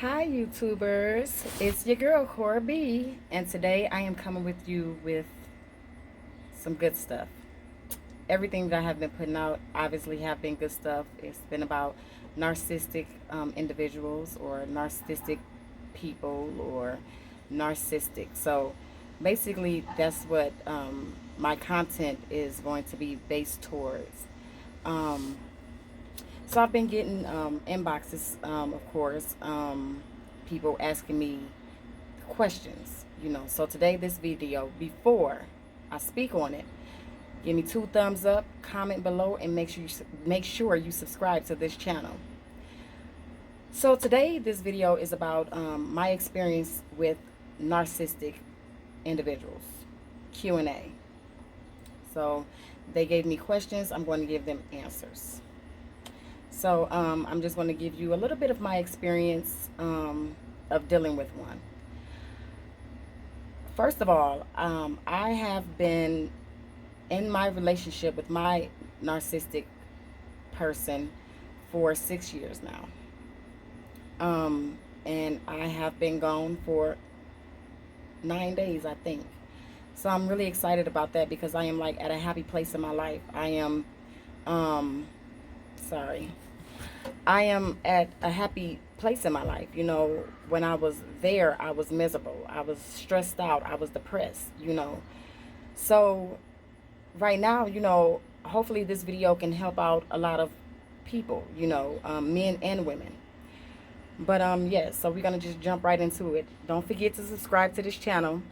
Hi YouTubers, it's your girl Cora B, and today I am coming with you with some good stuff. Everything that I have been putting out obviously have been good stuff. It's been about narcissistic individuals or narcissistic people or narcissistic. So basically that's what my content is going to be based towards. Um, So I've been getting inboxes, of course, people asking me questions, So today, this video, before I speak on it, give me 2 thumbs up, comment below, and make sure you subscribe to this channel. So today, this video is about my experience with narcissistic individuals, Q&A. So they gave me questions. I'm going to give them answers. So I'm just going to give you a little bit of my experience of dealing with one. First of all, I have been in my relationship with my narcissistic person for 6 years now. And I have been gone for 9 days, I think. So I'm really excited about that because I am like at a happy place in my life. I am, sorry. I am at a happy place in my life. When I was there, I was miserable. I was stressed out. I was depressed. So right now, hopefully this video can help out a lot of people, men and women. But yes, so we're going to just jump right into it. Don't forget to subscribe to this channel,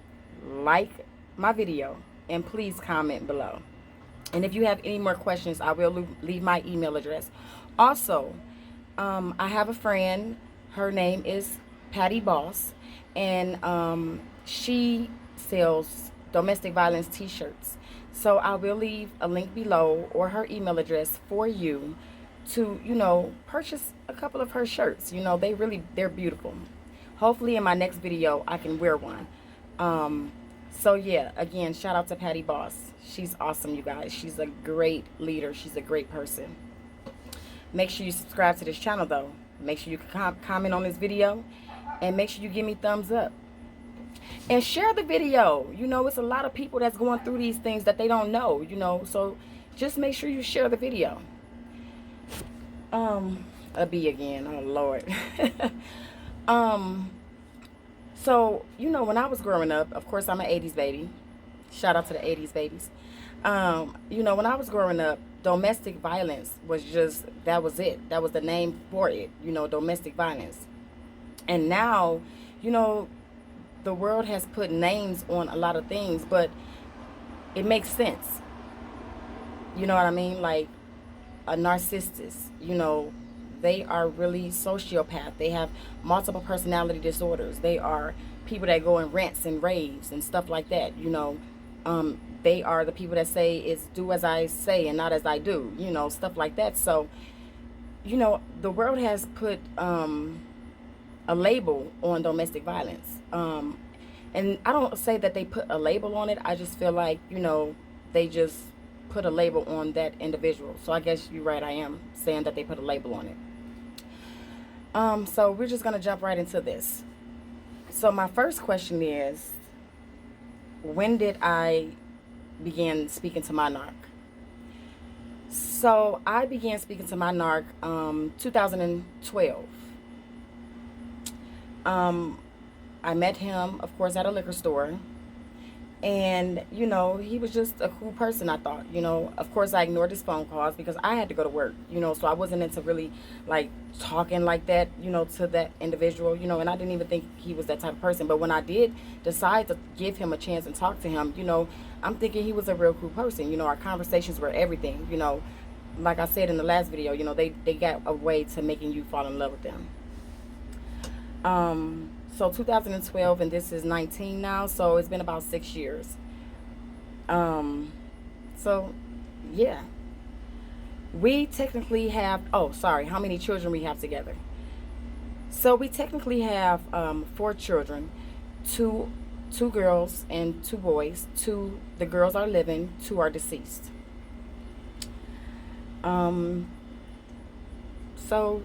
like my video, and please comment below. And if you have any more questions, I will leave my email address. Also, I have a friend. Her name is Patty Boss, and she sells domestic violence t-shirts. So I will leave a link below or her email address for you to, purchase a couple of her shirts. They're beautiful. Hopefully in my next video, I can wear one. So yeah, again, shout out to Patty Boss. She's awesome, you guys. She's a great leader. She's a great person. Make sure you subscribe to this channel, though. Make sure you comment on this video, and make sure you give me thumbs up. And share the video. It's a lot of people that's going through these things that they don't know, So just make sure you share the video. A B again. Oh, Lord. So, when I was growing up, of course, I'm an 80s baby. Shout out to the 80s babies. When I was growing up, domestic violence was that was it. That was the name for it, domestic violence. And now, the world has put names on a lot of things, but it makes sense. You know what I mean? Like a narcissist, they are really sociopath. They have multiple personality disorders. They are people that go in rants and raves and stuff like that, They are the people that say it's do as I say and not as I do, stuff like that. So, the world has put a label on domestic violence. And I don't say that they put a label on it. I just feel like, they just put a label on that individual. So I guess you're right. I am saying that they put a label on it. So we're just going to jump right into this. So my first question is, when did I begin speaking to my narc? So I began speaking to my narc 2012. I met him, of course, at a liquor store. And, he was just a cool person, I thought. Of course, I ignored his phone calls because I had to go to work, so I wasn't into really, like, talking like that, to that individual, and I didn't even think he was that type of person. But when I did decide to give him a chance and talk to him, I'm thinking he was a real cool person. Our conversations were everything, Like I said in the last video, they got a way to making you fall in love with them. So 2012, and this is 19 now, so it's been about 6 years. So yeah, we technically have, oh sorry, how many children we have together? So we technically have 4 children, two girls and 2 boys. The girls are living, 2 are deceased. So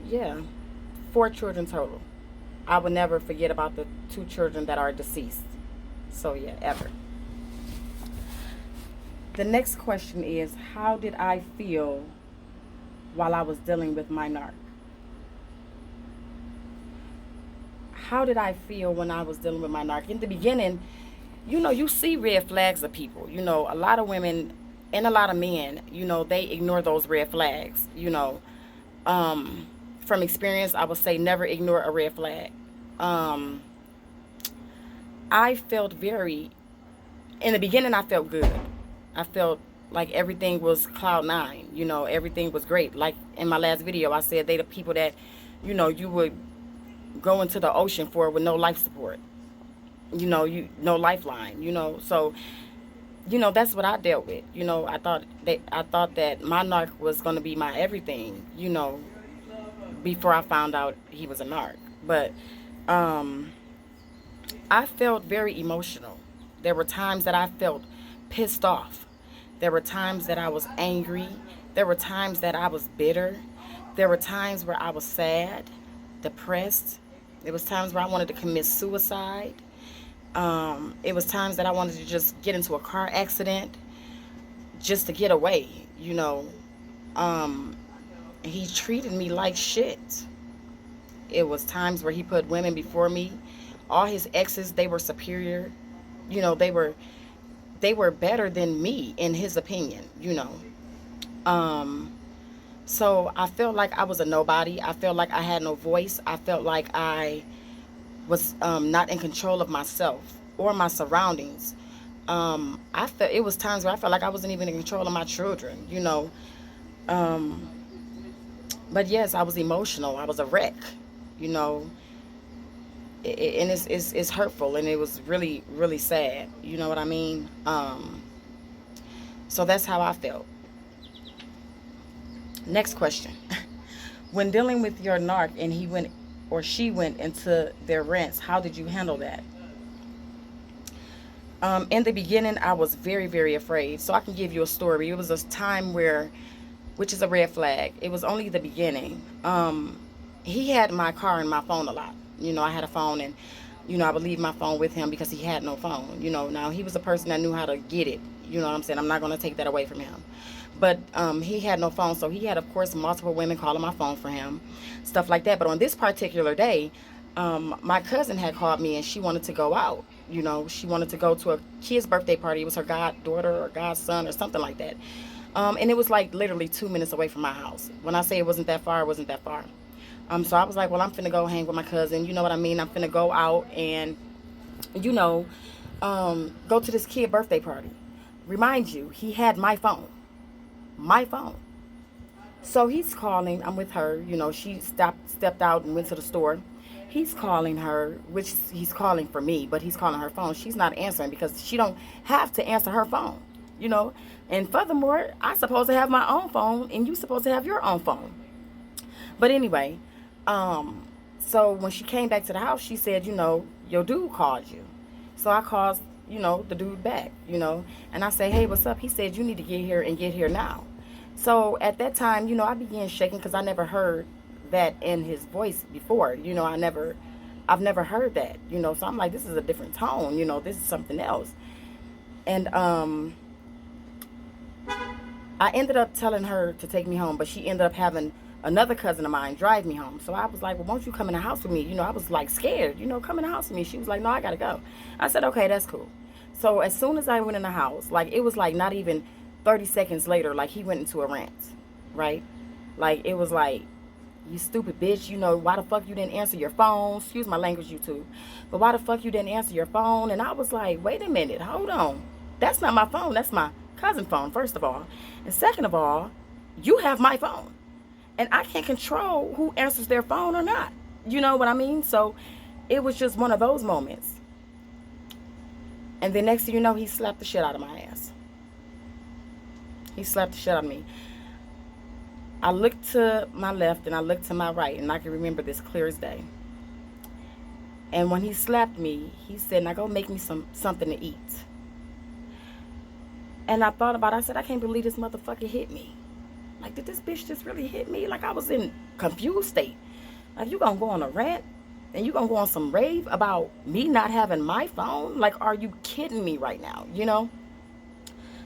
yeah, 4 children total. I will never forget about the 2 children that are deceased. So yeah, ever. The next question is, how did I feel while I was dealing with my narc? How did I feel when I was dealing with my narc? In the beginning, you see red flags of people. A lot of women and a lot of men, they ignore those red flags. From experience, I would say never ignore a red flag. I felt in the beginning, I felt good. I felt like everything was cloud nine. Everything was great. Like in my last video, I said they the people that, you would go into the ocean for with no life support. No lifeline. So, that's what I dealt with. I thought that my narc was gonna be my everything. Before I found out he was a narc, but I felt very emotional. There were times that I felt pissed off. There were times that I was angry. There were times that I was bitter. There were times where I was sad, depressed. There was times where I wanted to commit suicide. It was times that I wanted to just get into a car accident just to get away. He treated me like shit. It was times where he put women before me. All his exes, they were superior. They were better than me in his opinion. So I felt like I was a nobody. I felt like I had no voice. I felt like I was not in control of myself or my surroundings. It was times where I felt like I wasn't even in control of my children. But yes, I was emotional. I was a wreck. And it's hurtful, and it was really, really sad. You know what I mean? So that's how I felt. Next question. When dealing with your narc and he went or she went into their rants, how did you handle that? In the beginning, I was very, very afraid. So I can give you a story. It was a time which is a red flag. It was only the beginning. He had my car and my phone a lot. I had a phone, and, I would leave my phone with him because he had no phone. Now he was a person that knew how to get it. You know what I'm saying? I'm not going to take that away from him. But he had no phone, so he had, of course, multiple women calling my phone for him, stuff like that. But on this particular day, my cousin had called me, and she wanted to go out. She wanted to go to a kid's birthday party. It was her goddaughter or godson or something like that. And it was like literally 2 minutes away from my house. When I say it wasn't that far, it wasn't that far. So I was like, well, I'm finna go hang with my cousin. You know what I mean? I'm finna go out and, go to this kid birthday party. Remind you, he had my phone. My phone. So he's calling. I'm with her. She stepped out and went to the store. He's calling her, which he's calling for me, but he's calling her phone. She's not answering because she don't have to answer her phone. And furthermore, I'm supposed to have my own phone, and you supposed to have your own phone. But anyway, so when she came back to the house, she said, your dude called you. So I called, the dude back, and I say, hey, what's up? He said, you need to get here and get here now. So at that time, I began shaking because I never heard that in his voice before. I've never heard that, so I'm like, this is a different tone, this is something else. And, I ended up telling her to take me home, but she ended up having another cousin of mine drive me home. So I was like, well, won't you come in the house with me? I was like scared, come in the house with me. She was like, no, I gotta go. I said, okay, that's cool. So as soon as I went in the house, like it was like not even 30 seconds later, like he went into a rant, right? Like it was like, you stupid bitch, why the fuck you didn't answer your phone? Excuse my language, YouTube. But why the fuck you didn't answer your phone? And I was like, wait a minute, hold on. That's not my phone, that's my cousin phone, first of all. And second of all, you have my phone. And I can't control who answers their phone or not. You know what I mean? So it was just one of those moments. And then next thing you know, he slapped the shit out of my ass. He slapped the shit out of me. I looked to my left and I looked to my right, and I can remember this clear as day. And when he slapped me, he said, now go make me something to eat. And I thought about it. I said, I can't believe this motherfucker hit me. Like, did this bitch just really hit me? Like, I was in confused state. Like, you gonna go on a rant And you gonna go on some rave about me not having my phone? Like, are you kidding me right now?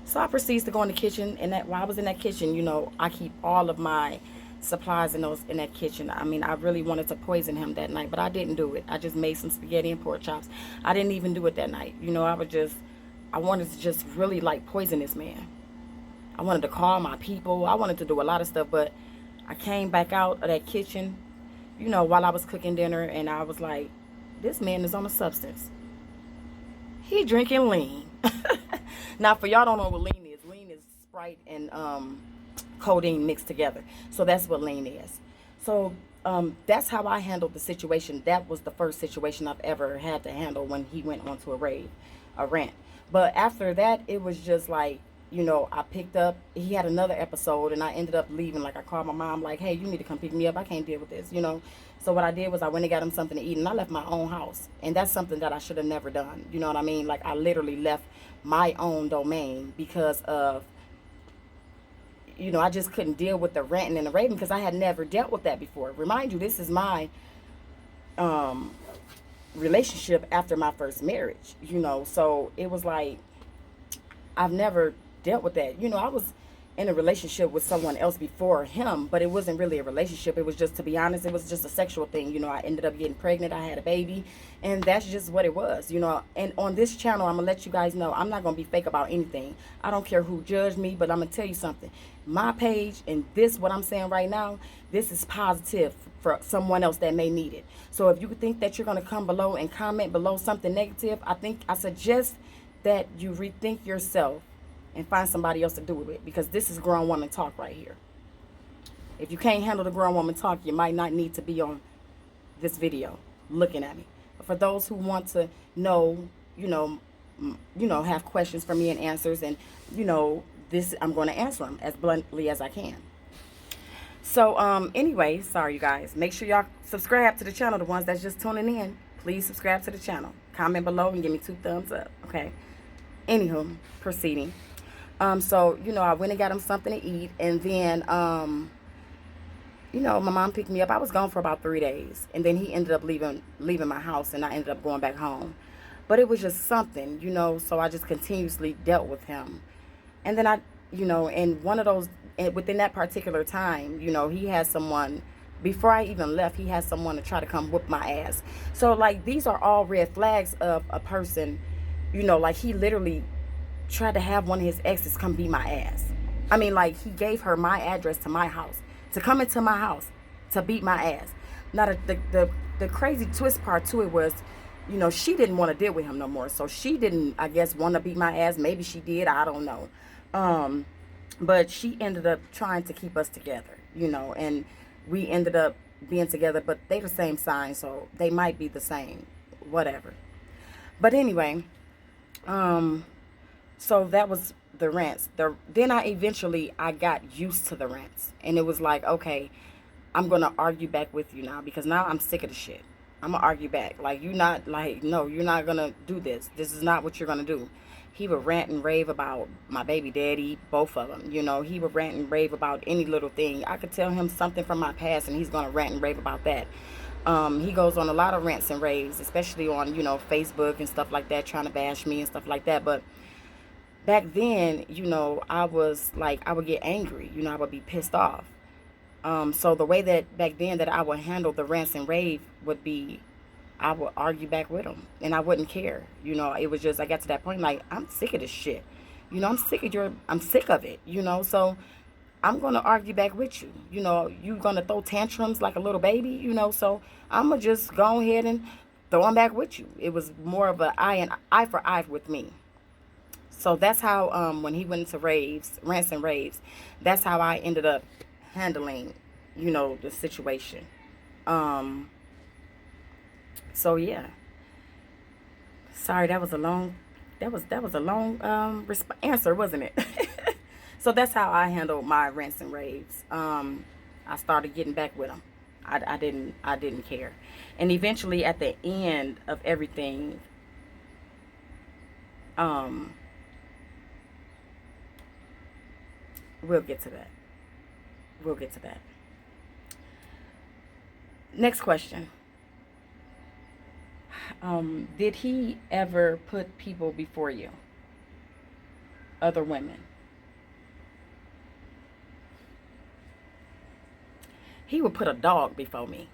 So I proceeds to go in the kitchen, and that while I was in that kitchen, I keep all of my supplies in that kitchen. I mean, I really wanted to poison him that night, but I didn't do it. I just made some spaghetti and pork chops. I didn't even do it that night. I wanted to just really like poison this man. I wanted to call my people. I wanted to do a lot of stuff, but I came back out of that kitchen, while I was cooking dinner, and I was like, this man is on a substance. He drinking lean. Now, for y'all don't know what lean is. Lean is Sprite and codeine mixed together. So that's what lean is. So that's how I handled the situation. That was the first situation I've ever had to handle when he went onto a rant. But after that, it was just like, I picked up, he had another episode, and I ended up leaving. Like, I called my mom, like, hey, you need to come pick me up. I can't deal with this. So what I did was I went and got him something to eat, and I left my own house. And that's something that I should have never done. You know what I mean? Like, I literally left my own domain because of, I just couldn't deal with the ranting and the raving because I had never dealt with that before. Remind you, this is my relationship after my first marriage, so it was like, I've never dealt with that. I was in a relationship with someone else before him, but it wasn't really a relationship. It was just, to be honest, it was just a sexual thing. I ended up getting pregnant. I had a baby, and that's just what it was, And on this channel, I'm going to let you guys know, I'm not going to be fake about anything. I don't care who judged me, but I'm going to tell you something. My page and this, what I'm saying right now, this is positive for someone else that may need it. So if you think that you're going to come below and comment below something negative, I suggest that you rethink yourself and find somebody else to do it, because this is grown woman talk right here. If you can't handle the grown woman talk, you might not need to be on this video looking at me. But for those who want to know, have questions for me and answers, and this, I'm going to answer them as bluntly as I can. So anyway, sorry you guys, make sure y'all subscribe to the channel. The ones that's just tuning in, please subscribe to the channel, comment below, and give me 2 thumbs up. Okay, anywho, proceeding. So, I went and got him something to eat, and then, my mom picked me up. I was gone for about 3 days, and then he ended up leaving my house, and I ended up going back home. But it was just something, so I just continuously dealt with him. And then and one of those, within that particular time, he had someone, before I even left, he had someone to try to come whip my ass. So, like, these are all red flags of a person, like, he literally tried to have one of his exes come beat my ass. I mean, like, he gave her my address to my house, to come into my house, to beat my ass. Now, the crazy twist part to it was, she didn't want to deal with him no more. So she didn't, I guess, want to beat my ass. Maybe she did. I don't know. But she ended up trying to keep us together, and we ended up being together, but they the same sign, so they might be the same, whatever. But anyway, so that was the rants. Then I got used to the rants, and it was like, okay, I'm gonna argue back with you now, because now I'm sick of the shit. I'm gonna argue back. Like, no, you're not gonna do this. This is not what you're gonna do. He would rant and rave about my baby daddy, both of them. He would rant and rave about any little thing. I could tell him something from my past, and he's gonna rant and rave about that. He goes on a lot of rants and raves, especially on, Facebook and stuff like that, trying to bash me and stuff like that. But back then, I was like, I would get angry, I would be pissed off. So the way that back then that I would handle the rants and rave would be, I would argue back with him, and I wouldn't care. It was just, I got to that point, like, I'm sick of this shit. I'm sick of it, so I'm going to argue back with you. You're going to throw tantrums like a little baby, so I'm going to just go ahead and throw them back with you. It was more of an eye for eye with me. So that's how, when he went into rants and raves, that's how I ended up handling, the situation. So yeah. Sorry, that was a long answer, wasn't it? So that's how I handled my rants and raves. I started getting back with him. I didn't care. And eventually, at the end of everything, we'll get to that. Next question. Did he ever put people before you? Other women? He would put a dog before me.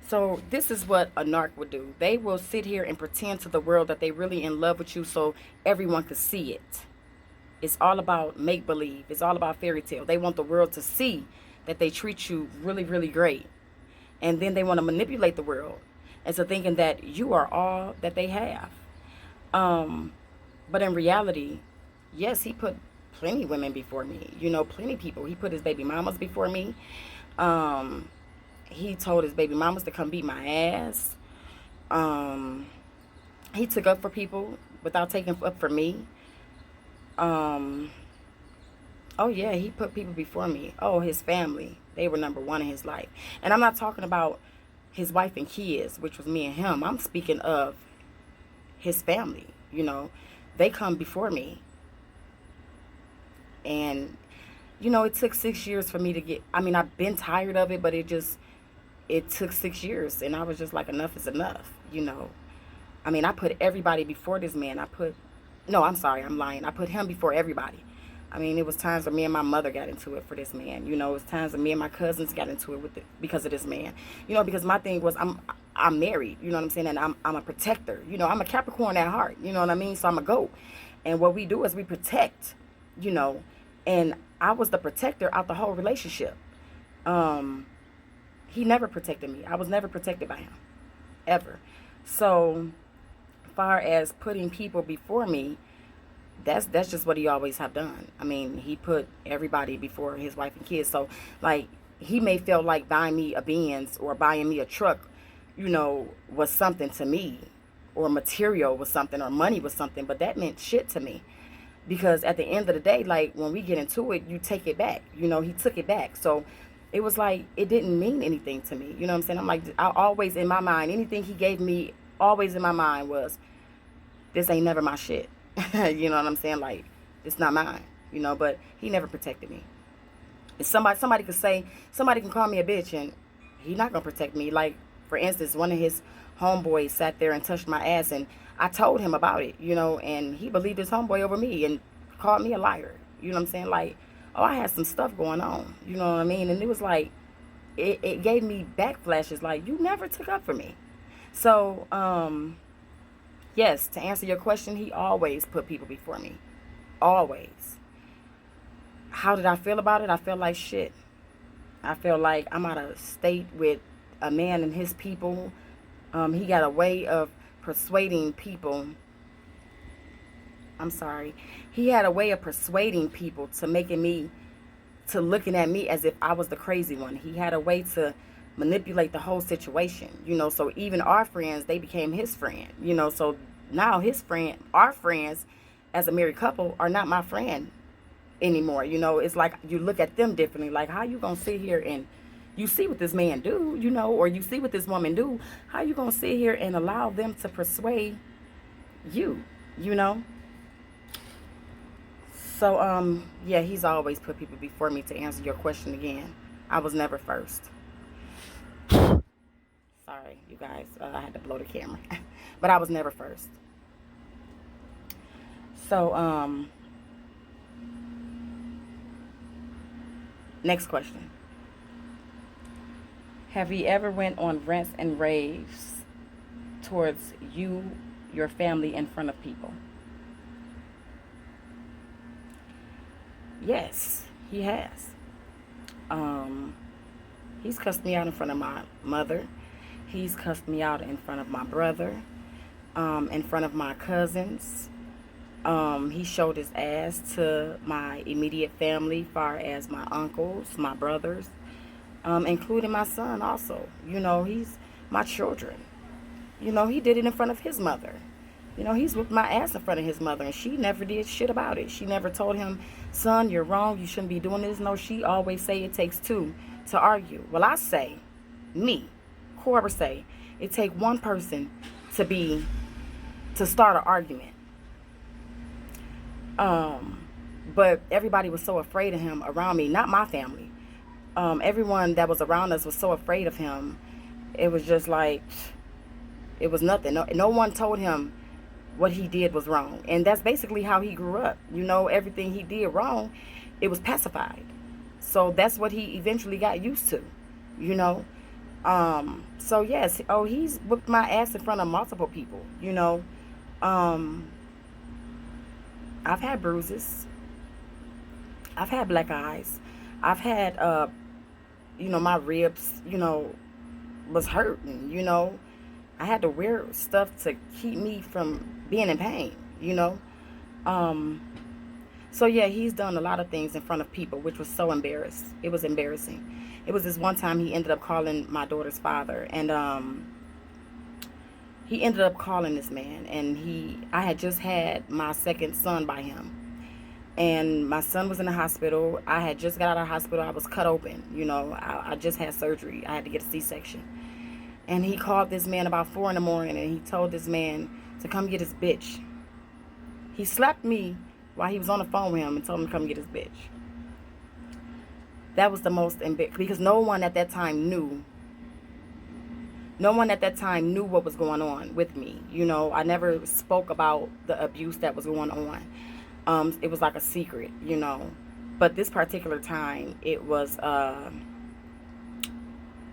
So this is what a narc would do. They will sit here and pretend to the world that they really in love with you so everyone could see it. It's all about make-believe. It's all about fairy tale. They want the world to see that they treat you really, really great. And then they want to manipulate the world into thinking that you are all that they have. But in reality, yes, he put plenty women before me. You know, plenty people. He put his baby mamas before me. He told his baby mamas to come beat my ass. He took up for people without taking up for me. Oh yeah, he put people before me. Oh, his family. They were number one in his life. And I'm not talking about his wife and kids, which was me and him. I'm speaking of his family, you know. They come before me. And, you know, it took 6 years for me to get, I mean, I've been tired of it, but it took 6 years. And I was just like, enough is enough, you know. I mean, I put everybody before this man. No, I'm sorry, I'm lying. I put him before everybody. I mean, it was times where me and my mother got into it for this man. You know, it was times where me and my cousins got into it because of this man. You know, because my thing was I'm married, you know what I'm saying? And I'm a protector. You know, I'm a Capricorn at heart, you know what I mean? So I'm a goat. And what we do is we protect, you know. And I was the protector out the whole relationship. He never protected me. I was never protected by him. Ever. So far as putting people before me, that's just what he always have done. I mean, he put everybody before his wife and kids. So like, he may feel like buying me a Benz or buying me a truck, you know, was something to me, or material was something, or money was something, but that meant shit to me, because at the end of the day, like, when we get into it, you take it back. You know, he took it back. So it was like, it didn't mean anything to me. You know what I'm saying? I'm like, I always, in my mind, anything he gave me, always in my mind was, this ain't never my shit. You know what I'm saying? Like, it's not mine, you know, but he never protected me. And somebody could say, somebody can call me a bitch, and he not gonna protect me. Like, for instance, one of his homeboys sat there and touched my ass, and I told him about it, you know, and he believed his homeboy over me and called me a liar. You know what I'm saying? Like, oh, I had some stuff going on, you know what I mean? And it was like, it gave me backflashes, like, you never took up for me. So, yes, to answer your question, he always put people before me. Always. How did I feel about it? I felt like shit. I felt like I'm out of state with a man and his people. He got a way of persuading people. I'm sorry. He had a way of persuading people to looking at me as if I was the crazy one. He had a way to manipulate the whole situation, you know. So even our friends, they became his friend, you know. So now our friends as a married couple are not my friend anymore, you know. It's like, you look at them differently. Like, how you gonna sit here and you see what this man do, you know, or you see what this woman do, how you gonna sit here and allow them to persuade you, you know? So yeah, he's always put people before me. To answer your question again, I was never first. Sorry, you guys, I had to blow the camera. But I was never first. So, next question. Have you ever went on rants and raves towards your family, in front of people? Yes, he has. He's cussed me out in front of my mother. He's cussed me out in front of my brother, in front of my cousins. He showed his ass to my immediate family, far as my uncles, my brothers, including my son also. You know, he's my children. You know, he did it in front of his mother. You know, he's whipped my ass in front of his mother, and she never did shit about it. She never told him, son, you're wrong, you shouldn't be doing this. No, she always say it takes two to argue. Well, I say, Cora say, it take one person to start an argument. But everybody was so afraid of him around me, not my family. Everyone that was around us was so afraid of him. It was just like, It was nothing. No one told him what he did was wrong. And that's basically how he grew up. You know, everything he did wrong, it was pacified. So that's what he eventually got used to, you know. So yes, oh, he's whipped my ass in front of multiple people, you know. Um, I've had bruises. I've had black eyes. I've had, my ribs, was hurting, you know. I had to wear stuff to keep me from being in pain, you know. Um, so yeah, he's done a lot of things in front of people, which was so embarrassed. It was embarrassing. It was this one time he ended up calling my daughter's father, and he ended up calling this man, and I had just had my second son by him, and my son was in the hospital. I had just got out of the hospital. I was cut open, you know. I just had surgery. I had to get a C-section. And he called this man about 4 in the morning, and he told this man to come get his bitch. He slapped me while he was on the phone with him and told him to come get his bitch. That was the most because no one at that time knew. No one at that time knew what was going on with me. You know, I never spoke about the abuse that was going on. It was like a secret, you know. But this particular time, it was,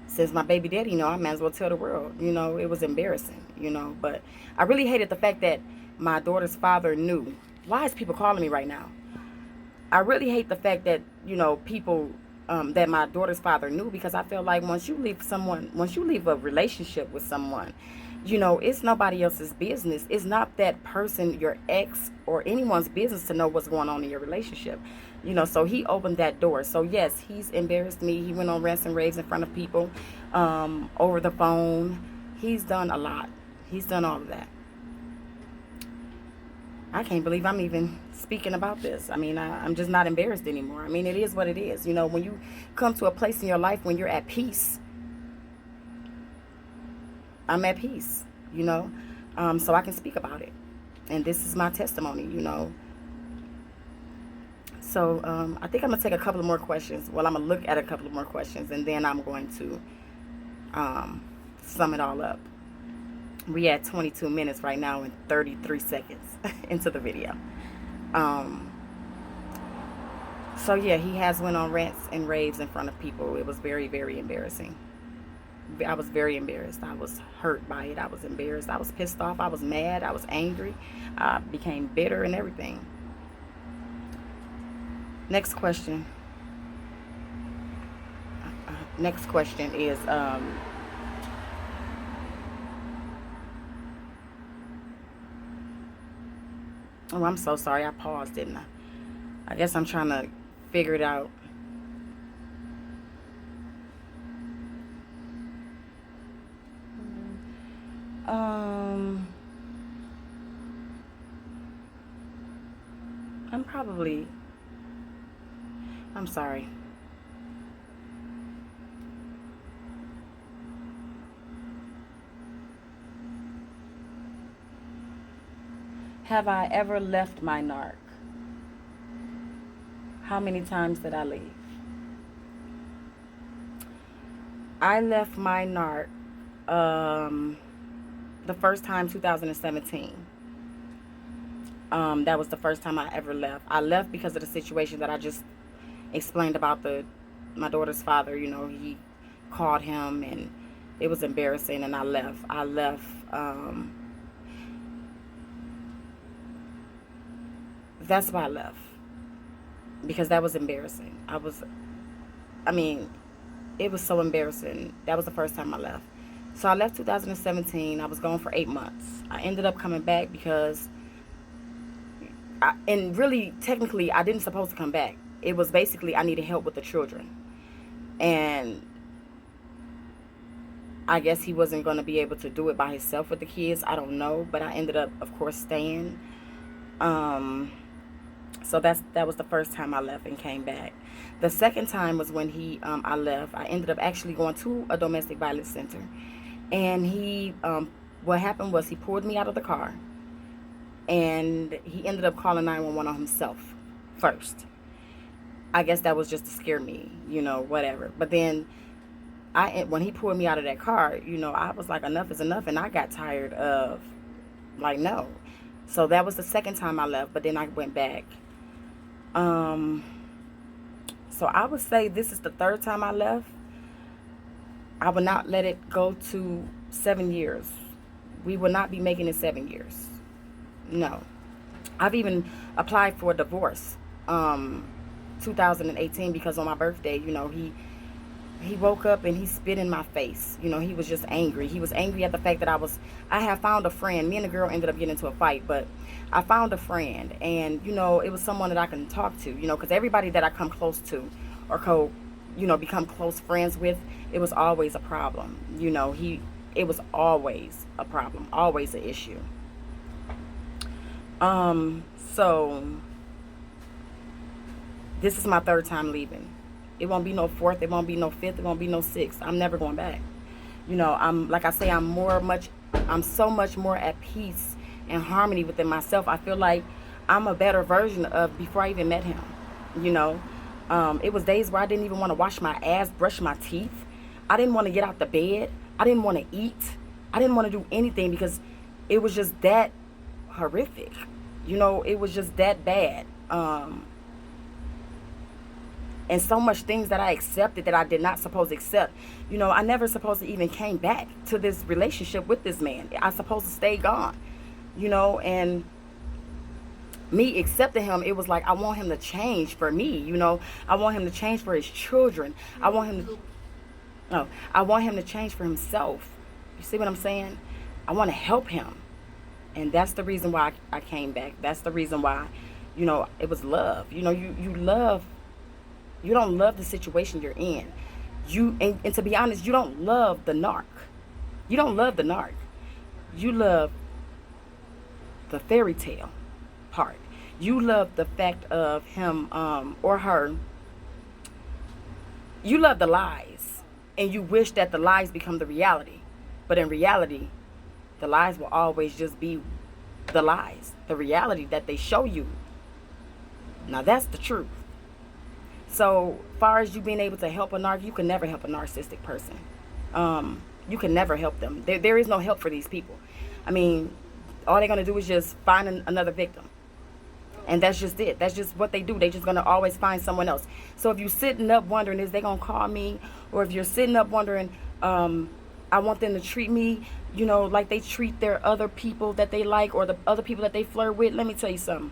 since my baby daddy, you know, I might as well tell the world, you know. It was embarrassing, you know. But I really hated the fact that my daughter's father knew. Why is people calling me right now? I really hate the fact that, you know, people, that my daughter's father knew, because I feel like once you leave a relationship with someone, you know, it's nobody else's business. It's not that person, your ex, or anyone's business to know what's going on in your relationship. You know, so he opened that door. So yes, he's embarrassed me. He went on rants and raves in front of people, over the phone. He's done a lot. He's done all of that. I can't believe I'm even speaking about this. I mean, I'm just not embarrassed anymore. I mean, it is what it is. You know, when you come to a place in your life when you're at peace, I'm at peace, you know, so I can speak about it. And this is my testimony, you know. So I think I'm going to take a couple of more questions. Well, I'm going to look at a couple of more questions, and then I'm going to sum it all up. We at 22 minutes right now and 33 seconds into the video. So yeah, he has went on rants and raves in front of people. It was very, very embarrassing. I was very embarrassed. I was hurt by it. I was embarrassed. I was pissed off. I was mad. I was angry. I became bitter and everything. Next question. Next question is, oh, I'm so sorry. I paused, didn't I? I guess I'm trying to figure it out. I'm sorry. Have I ever left my narc? How many times did I leave? I left my narc the first time, 2017. That was the first time I ever left. I left because of the situation that I just explained about my daughter's father. You know, he called him, and it was embarrassing, and I left. That's why I left, because that was embarrassing. It was so embarrassing. That was the first time I left. So I left 2017. I was gone for 8 months. I ended up coming back because, and really, technically, I didn't supposed to come back. It was basically I needed help with the children. And I guess he wasn't going to be able to do it by himself with the kids. I don't know. But I ended up, of course, staying. So that was the first time I left and came back. The second time was when I left. I ended up actually going to a domestic violence center. And what happened was he pulled me out of the car. And he ended up calling 911 on himself first. I guess that was just to scare me, you know, whatever. But then when he pulled me out of that car, you know, I was like, enough is enough, and I got tired of, like, no. So that was the second time I left, but then I went back. So I would say this is the third time I left. I would not let it go to 7 years. We will not be making it 7 years. No. I've even applied for a divorce 2018, because on my birthday, you know, he woke up and he spit in my face. You know, he was just angry. He was angry at the fact that I have found a friend. Me and the girl ended up getting into a fight, but I found a friend, and, you know, it was someone that I can talk to, you know, because everybody that I come close to or become close friends with, it was always a problem. You know, it was always a problem, always an issue. So this is my third time leaving. It won't be no fourth, it won't be no fifth, it won't be no sixth. I'm never going back. You know, like I say, I'm so much more at peace and harmony within myself. I feel like I'm a better version of before I even met him. You know, it was days where I didn't even want to wash my ass, brush my teeth. I didn't want to get out the bed. I didn't want to eat. I didn't want to do anything because it was just that horrific. You know, it was just that bad. And so much things that I accepted that I did not supposed to accept. You know, I never supposed to even came back to this relationship with this man. I supposed to stay gone. You know, and me accepting him, it was like, I want him to change for me. You know, I want him to change for his children. I want him to change for himself. You see what I'm saying? I want to help him. And that's the reason why I came back. That's the reason why, you know, it was love. You know, you don't love the situation you're in. And to be honest, you don't love the narc. You don't love the narc. You love the fairy tale part. You love the fact of him or her. You love the lies, and you wish that the lies become the reality. But in reality, the lies will always just be the lies. The reality that they show you. Now that's the truth. So far as you being able to help a narc, you can never help a narcissistic person. You can never help them. There is no help for these people. I mean, all they're going to do is just find another victim. And that's just it. That's just what they do. They're just going to always find someone else. So if you're sitting up wondering, is they going to call me? Or if you're sitting up wondering, I want them to treat me, you know, like they treat their other people that they like or the other people that they flirt with. Let me tell you something.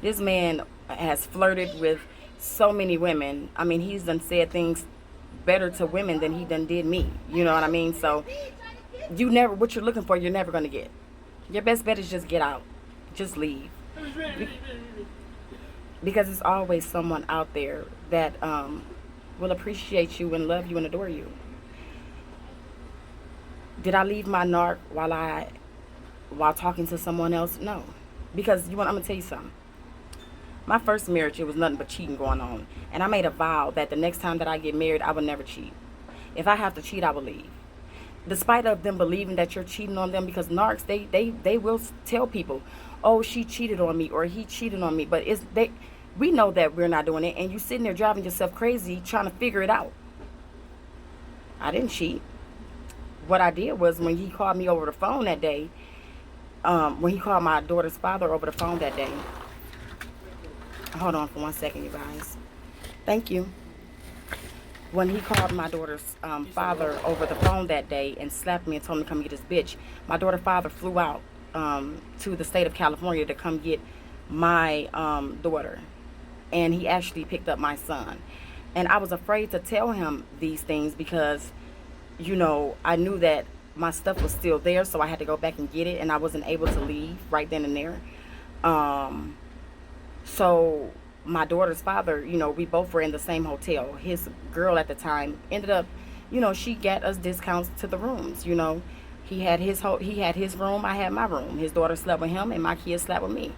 This man has flirted with so many women. I mean, he's done said things better to women than he done did me. You know what I mean? So what you're looking for, you're never going to get. Your best bet is just get out. Just leave. Because there's always someone out there that will appreciate you and love you and adore you. Did I leave my narc while talking to someone else? No. Because I'm going to tell you something. My first marriage, it was nothing but cheating going on. And I made a vow that the next time that I get married, I would never cheat. If I have to cheat, I will leave. Despite of them believing that you're cheating on them, because narcs, they will tell people, oh, she cheated on me or he cheated on me. But we know that we're not doing it, and you sitting there driving yourself crazy trying to figure it out. I didn't cheat. What I did was when he called me over the phone that day, when he called my daughter's father over the phone that day. Hold on for 1 second, you guys. Thank you. When he called my daughter's father over the phone that day and slapped me and told me to come get his bitch, my daughter's father flew out to the state of California to come get my daughter. And he actually picked up my son. And I was afraid to tell him these things because, you know, I knew that my stuff was still there, so I had to go back and get it, and I wasn't able to leave right then and there. So my daughter's father, you know, we both were in the same hotel. His girl at the time ended up, you know, she got us discounts to the rooms. You know, he had his room, I had my room. His daughter slept with him, and my kids slept with me.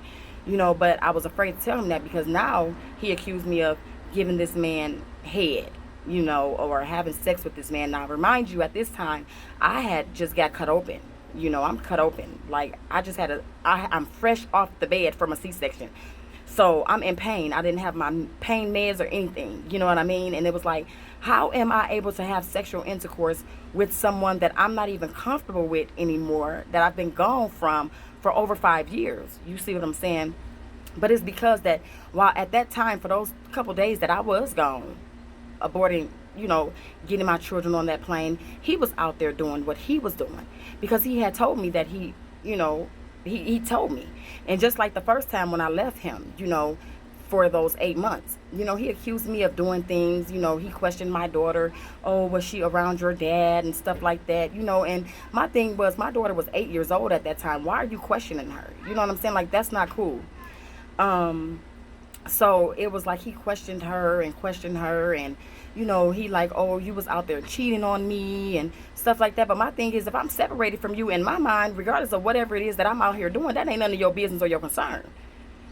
You know, but I was afraid to tell him that because now he accused me of giving this man head, you know, or having sex with this man. Now, remind you, at this time, I had just got cut open. You know, I'm cut open. Like, I'm fresh off the bed from a C-section. So I'm in pain. I didn't have my pain meds or anything. You know what I mean? And it was like, how am I able to have sexual intercourse with someone that I'm not even comfortable with anymore, that I've been gone from for over 5 years? You see what I'm saying? But it's because that while at that time, for those couple days that I was gone, aborting, getting my children on that plane, he was out there doing what he was doing, because he had told me that he told me. And just like the first time when I left him, for those 8 months, he accused me of doing things. He questioned my daughter. Oh, was she around your dad and stuff like that? And my thing was, my daughter was 8 years old at that time. Why are you questioning her? You know what I'm saying? Like, that's not cool. So it was like he questioned her and he like, oh, you was out there cheating on me and stuff like that. But my thing is, if I'm separated from you, in my mind, regardless of whatever it is that I'm out here doing, that ain't none of your business or your concern.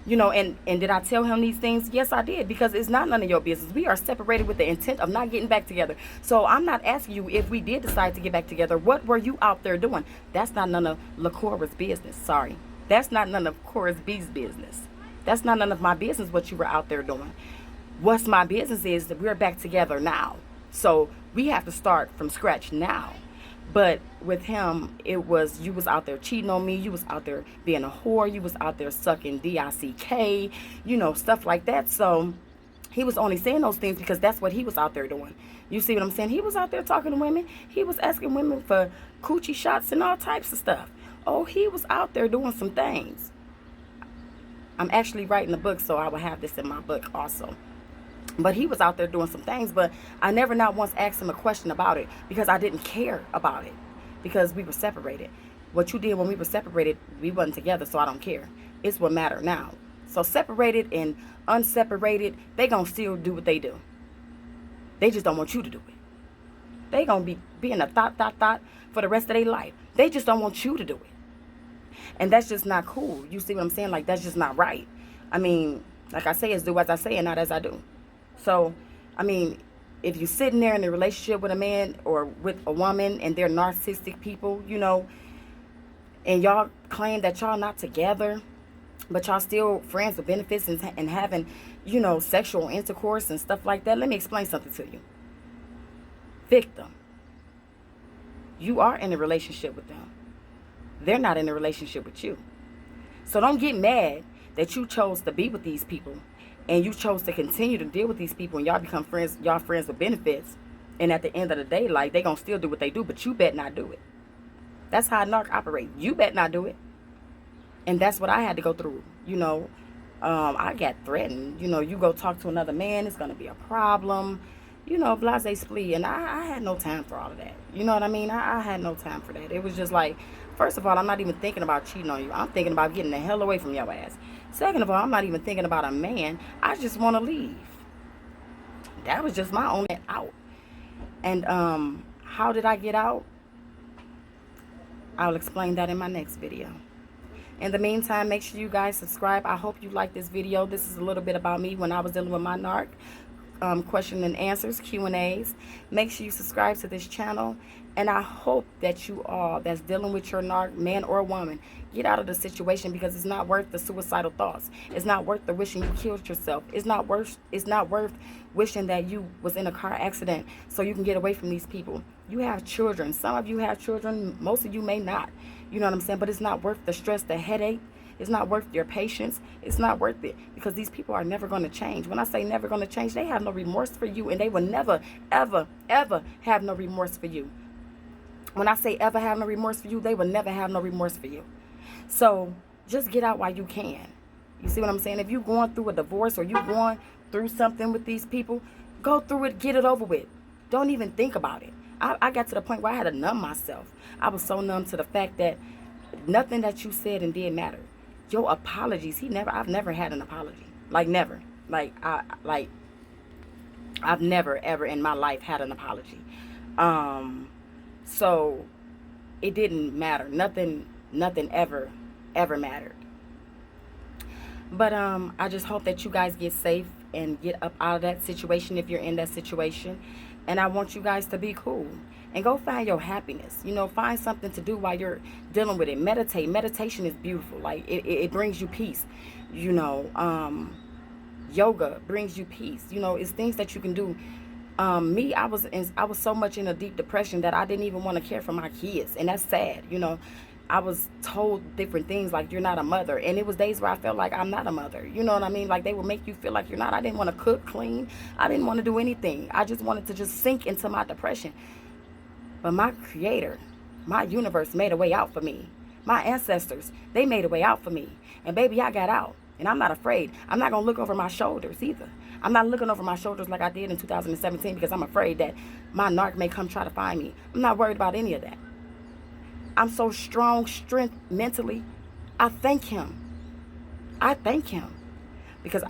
And did I tell him these things? Yes, I did, because it's not none of your business. We are separated with the intent of not getting back together. So I'm not asking you, if we did decide to get back together, what were you out there doing? That's not none of LaCora's business. Sorry. That's not none of Cora's B's business. That's not none of my business what you were out there doing. What's my business is that we're back together now. So we have to start from scratch now. But with him, it was, you was out there cheating on me. You was out there being a whore. You was out there sucking dick, stuff like that. So he was only saying those things because that's what he was out there doing. You see what I'm saying? He was out there talking to women. He was asking women for coochie shots and all types of stuff. Oh, he was out there doing some things. I'm actually writing a book, so I will have this in my book also. But he was out there doing some things, but I never not once asked him a question about it, because I didn't care about it, because we were separated. What you did when we were separated, we wasn't together, so I don't care. It's what matter now. So separated and unseparated, they gonna still do what they do. They just don't want you to do it. They gonna be being a thought for the rest of their life. They just don't want you to do it. And that's just not cool. You see what I'm saying? Like, that's just not right. I mean, like I say, it's do as I say and not as I do. So, I mean, if you're sitting there in a relationship with a man or with a woman and they're narcissistic people, and y'all claim that y'all not together, but y'all still friends with benefits and having, sexual intercourse and stuff like that, let me explain something to you. Victim. You are in a relationship with them. They're not in a relationship with you. So don't get mad that you chose to be with these people and you chose to continue to deal with these people and y'all become friends, y'all friends with benefits. And at the end of the day, like, they gonna still do what they do, but you bet not do it. That's how a narc operates. You bet not do it. And that's what I had to go through. I got threatened. You go talk to another man, it's gonna be a problem. Blase splee. And I had no time for all of that. You know what I mean? I had no time for that. It was just like, first of all, I'm not even thinking about cheating on you. I'm thinking about getting the hell away from your ass. Second of all, I'm not even thinking about a man. I just want to leave. That was just my only out. And how did I get out? I'll explain that in my next video. In the meantime, make sure you guys subscribe. I hope you like this video. This is a little bit about me when I was dealing with my narc. Question and answers, Q&As. Make sure you subscribe to this channel. And I hope that you all that's dealing with your narc, man or woman, get out of the situation, because it's not worth the suicidal thoughts. It's not worth the wishing you killed yourself. It's not worth wishing that you was in a car accident so you can get away from these people. You have children. Some of you have children. Most of you may not. You know what I'm saying? But it's not worth the stress, the headache. It's not worth your patience. It's not worth it, because these people are never going to change. When I say never going to change, they have no remorse for you, and they will never, ever, ever have no remorse for you. When I say ever have no remorse for you, they will never have no remorse for you. So just get out while you can. You see what I'm saying? If you're going through a divorce or you're going through something with these people, go through it, get it over with. Don't even think about it. I got to the point where I had to numb myself. I was so numb to the fact that nothing that you said and did mattered. Your apologies, I've never had an apology. Like, never. I've never ever in my life had an apology. So it didn't matter. Nothing ever mattered. But I just hope that you guys get safe and get up out of that situation if you're in that situation. And I want you guys to be cool. and go find your happiness. You know, find something to do while you're dealing with it. Meditate. Meditation is beautiful. Like, it brings you peace. You know, yoga brings you peace. You know, it's things that you can do. Me, I was so much in a deep depression that I didn't even want to care for my kids, and that's sad. You know, I was told different things like, you're not a mother, and it was days where I felt like I'm not a mother. You know what I mean? Like, they would make you feel like you're not. I didn't want to cook, clean. I didn't want to do anything. I just wanted to just sink into my depression. But my creator, my universe made a way out for me. My ancestors, they made a way out for me. And baby, I got out. And I'm not afraid. I'm not going to look over my shoulders either. I'm not looking over my shoulders like I did in 2017 because I'm afraid that my narc may come try to find me. I'm not worried about any of that. I'm so strong, strength mentally. I thank him. I thank him because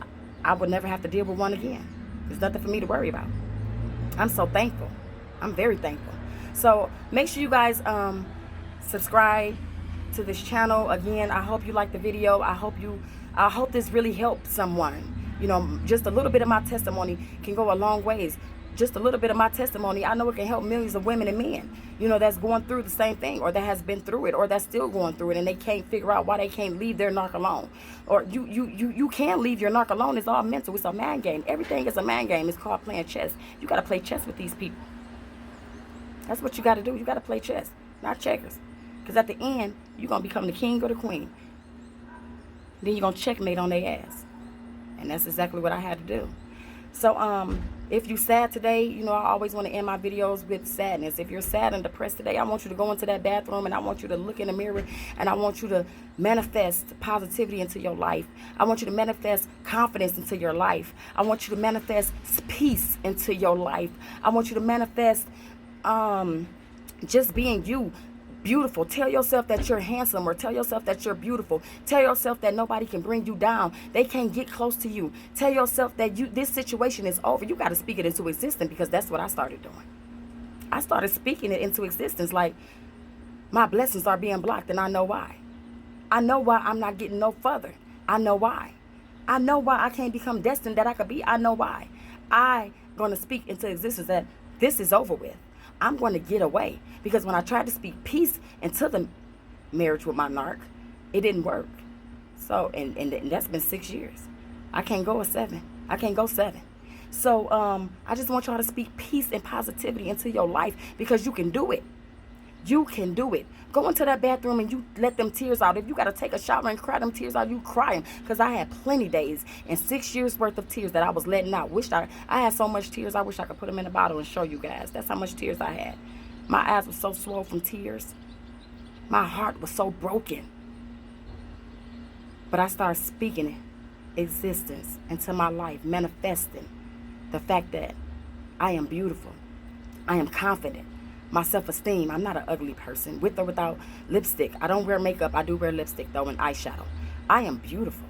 I would never have to deal with one again. There's nothing for me to worry about. I'm so thankful. I'm very thankful. So make sure you guys subscribe to this channel. Again, I hope you like the video. I hope this really helped someone. You know, just a little bit of my testimony can go a long ways. Just a little bit of my testimony, I know it can help millions of women and men, you know, that's going through the same thing, or that has been through it, or that's still going through it, and they can't figure out why they can't leave their narc alone. Or you can't leave your narc alone. It's all mental. It's a mind game. Everything is a mind game. It's called playing chess. You got to play chess with these people. That's what you got to do. You got to play chess, not checkers. Because at the end, you're going to become the king or the queen. Then you're going to checkmate on their ass. And that's exactly what I had to do. So, if you're sad today, you know, I always want to end my videos with sadness. If you're sad and depressed today, I want you to go into that bathroom and I want you to look in the mirror and I want you to manifest positivity into your life. I want you to manifest confidence into your life. I want you to manifest peace into your life. I want you to manifest just being you. Beautiful. Tell yourself that you're handsome, or tell yourself that you're beautiful. Tell yourself that nobody can bring you down. They can't get close to you. Tell yourself that this situation is over. You got to speak it into existence, because that's what I started doing. I started speaking it into existence, like my blessings are being blocked, and I know why. I know why I'm not getting no further. I know why. I know why I can't become destined that I could be. I know why. I'm going to speak into existence that this is over with. I'm going to get away. Because when I tried to speak peace into the marriage with my narc, it didn't work. So, and that's been 6 years. I can't go 7. I can't go 7. So, I just want y'all to speak peace and positivity into your life, because you can do it. You can do it. Go into that bathroom and you let them tears out. If you got to take a shower and cry them tears out, you cry them. Because I had plenty days and 6 years worth of tears that I was letting out. I had so much tears, I wish I could put them in a bottle and show you guys. That's how much tears I had. My eyes were so swollen from tears. My heart was so broken. But I started speaking existence into my life, manifesting the fact that I am beautiful. I am confident. My self-esteem. I'm not an ugly person, with or without lipstick. I don't wear makeup. I do wear lipstick, though, and eyeshadow. I am beautiful.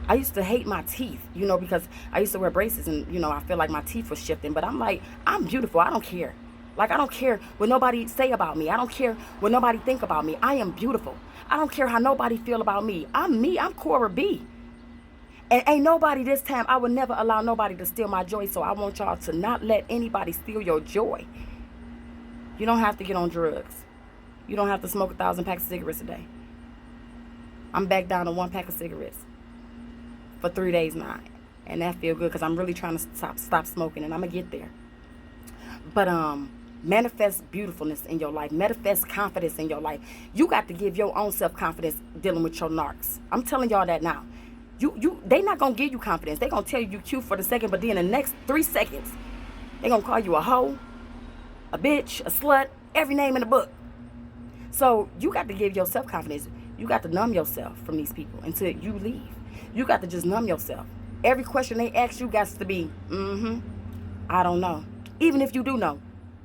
I used to hate my teeth, you know, because I used to wear braces, and, you know, I feel like my teeth were shifting. But I'm like, I'm beautiful. I don't care. Like, I don't care what nobody say about me. I don't care what nobody think about me. I am beautiful. I don't care how nobody feel about me. I'm me. I'm Cora B. And ain't nobody this time. I would never allow nobody to steal my joy. So I want y'all to not let anybody steal your joy. You don't have to get on drugs. You don't have to smoke 1,000 packs of cigarettes a day. I'm back down to 1 pack of cigarettes for 3 days now. And that feel good, because I'm really trying to stop smoking, and I'm going to get there. But, manifest beautifulness in your life. Manifest confidence in your life. You got to give your own self-confidence dealing with your narcs. I'm telling y'all that now. They not going to give you confidence. They going to tell you cute for the second, but then the next 3 seconds, they going to call you a hoe, a bitch, a slut, every name in the book. So you got to give your self-confidence. You got to numb yourself from these people until you leave. You got to just numb yourself. Every question they ask you got to be, I don't know. Even if you do know,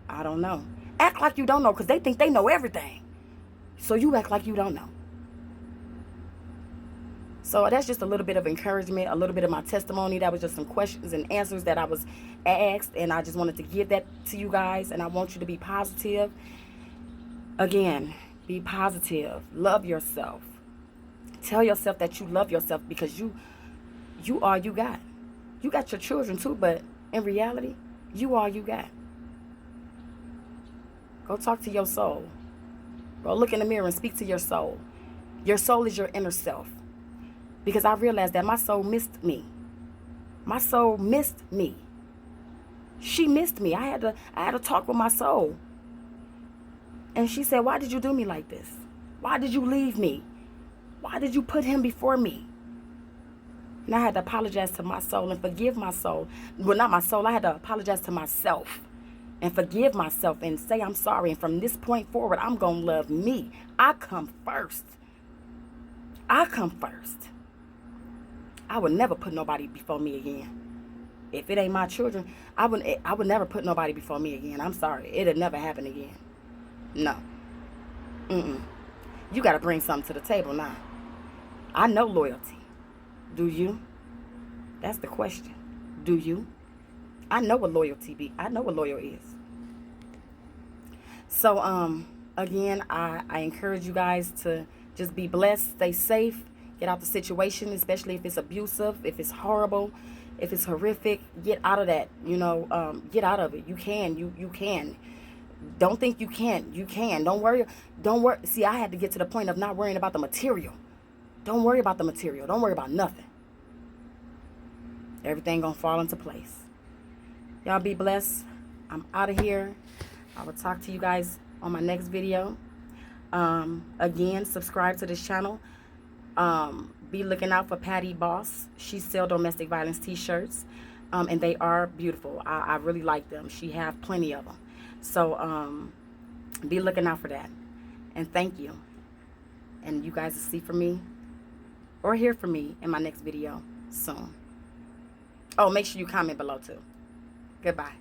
I don't know. Act like you don't know, because they think they know everything. So you act like you don't know. So that's just a little bit of encouragement, a little bit of my testimony. That was just some questions and answers that I was asked, and I just wanted to give that to you guys. And I want you to be positive. Again, be positive. Love yourself. Tell yourself that you love yourself, because you are you got. You got your children too, but in reality, you are you got. Go talk to your soul. Go look in the mirror and speak to your soul. Your soul is your inner self. Because I realized that my soul missed me. My soul missed me. She missed me. I had to talk with my soul. And she said, "Why did you do me like this? Why did you leave me? Why did you put him before me?" And I had to apologize to my soul and forgive my soul. Well, not my soul. I had to apologize to myself and forgive myself and say I'm sorry. And from this point forward, I'm going to love me. I come first. I come first. I would never put nobody before me again. If it ain't my children, I would never put nobody before me again. I'm sorry. It'll never happen again. No. You got to bring something to the table now. I know loyalty. Do you? That's the question. Do you? I know what loyalty be. I know what loyal is. So, again, I encourage you guys to just be blessed, stay safe, get out the situation, especially if it's abusive, if it's horrible, if it's horrific. Get out of that. Get out of it. You can. You can. Don't think you can't. You can. Don't worry. See, I had to get to the point of not worrying about the material. Don't worry about the material. Don't worry about nothing. Everything gonna fall into place. Y'all be blessed. I'm out of here. I will talk to you guys on my next video. Again, subscribe to this channel. Be looking out for Patty Boss. She sells domestic violence t-shirts. And they are beautiful. I really like them. She have plenty of them. So be looking out for that. And thank you. And you guys will see from me or hear from me in my next video soon. Oh, make sure you comment below too. Goodbye.